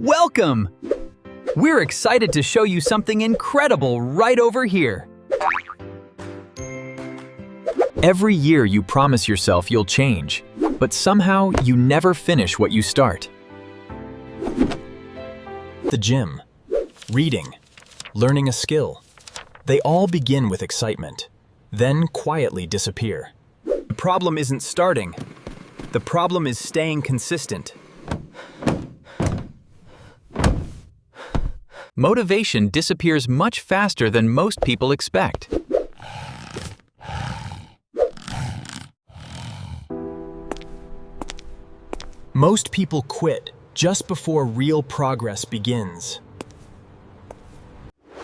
Welcome! We're excited to show you something incredible right over here. Every year you promise yourself you'll change, but somehow you never finish what you start. The gym, reading, learning a skill. They all begin with excitement, then quietly disappear. The problem isn't starting. The problem is staying consistent. Motivation disappears much faster than most people expect. Most people quit just before real progress begins.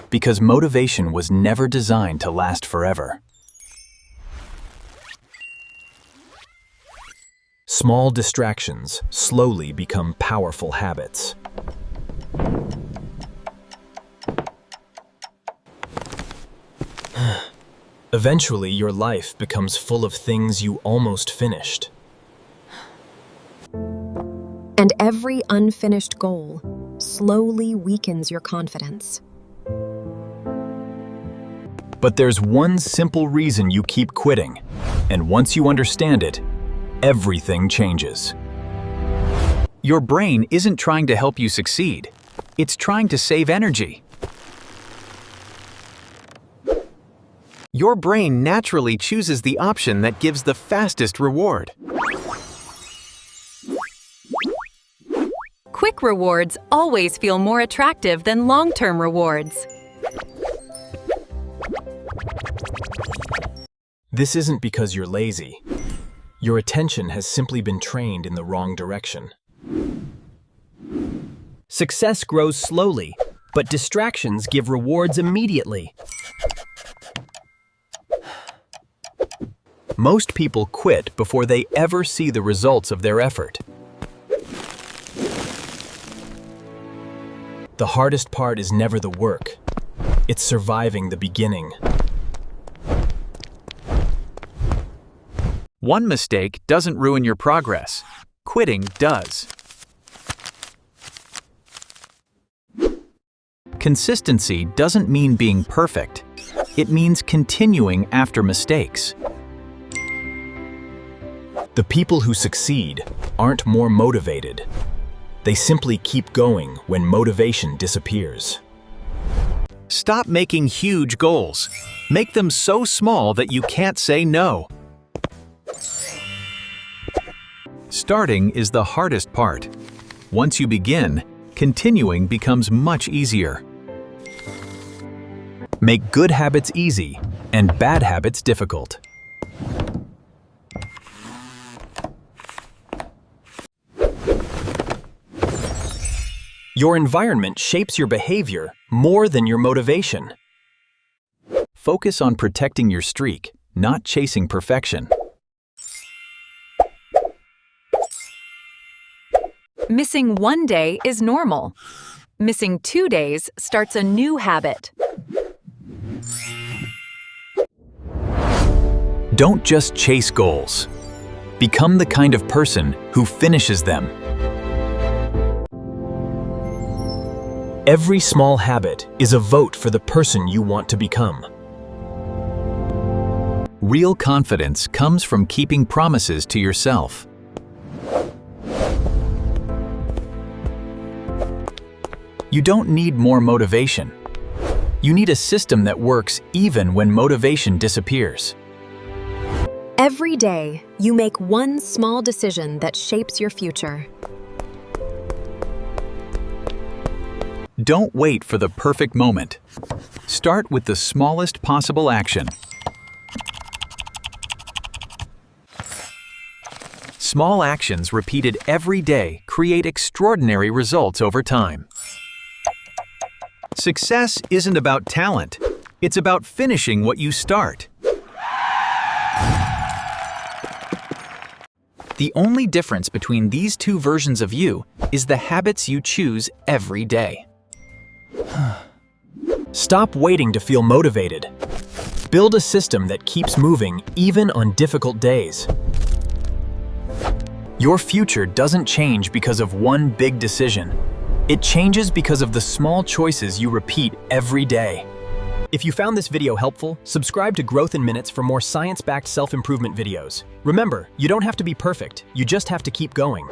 Because motivation was never designed to last forever. Small distractions slowly become powerful habits. Eventually, your life becomes full of things you almost finished. And every unfinished goal slowly weakens your confidence. But there's one simple reason you keep quitting, and once you understand it, everything changes. Your brain isn't trying to help you succeed. It's trying to save energy. Your brain naturally chooses the option that gives the fastest reward. Quick rewards always feel more attractive than long-term rewards. This isn't because you're lazy. Your attention has simply been trained in the wrong direction. Success grows slowly, but distractions give rewards immediately. Most people quit before they ever see the results of their effort. The hardest part is never the work. It's surviving the beginning. One mistake doesn't ruin your progress. Quitting does. Consistency doesn't mean being perfect. It means continuing after mistakes. The people who succeed aren't more motivated. They simply keep going when motivation disappears. Stop making huge goals. Make them so small that you can't say no. Starting is the hardest part. Once you begin, continuing becomes much easier. Make good habits easy and bad habits difficult. Your environment shapes your behavior more than your motivation. Focus on protecting your streak, not chasing perfection. Missing one day is normal. Missing 2 days starts a new habit. Don't just chase goals. Become the kind of person who finishes them. Every small habit is a vote for the person you want to become. Real confidence comes from keeping promises to yourself. You don't need more motivation. You need a system that works even when motivation disappears. Every day, you make one small decision that shapes your future. Don't wait for the perfect moment. Start with the smallest possible action. Small actions repeated every day create extraordinary results over time. Success isn't about talent. It's about finishing what you start. The only difference between these two versions of you is the habits you choose every day. Stop waiting to feel motivated. Build a system that keeps moving even on difficult days. Your future doesn't change because of one big decision. It changes because of the small choices you repeat every day. If you found this video helpful, subscribe to Growth in Minutes for more science-backed self-improvement videos. Remember, you don't have to be perfect, you just have to keep going.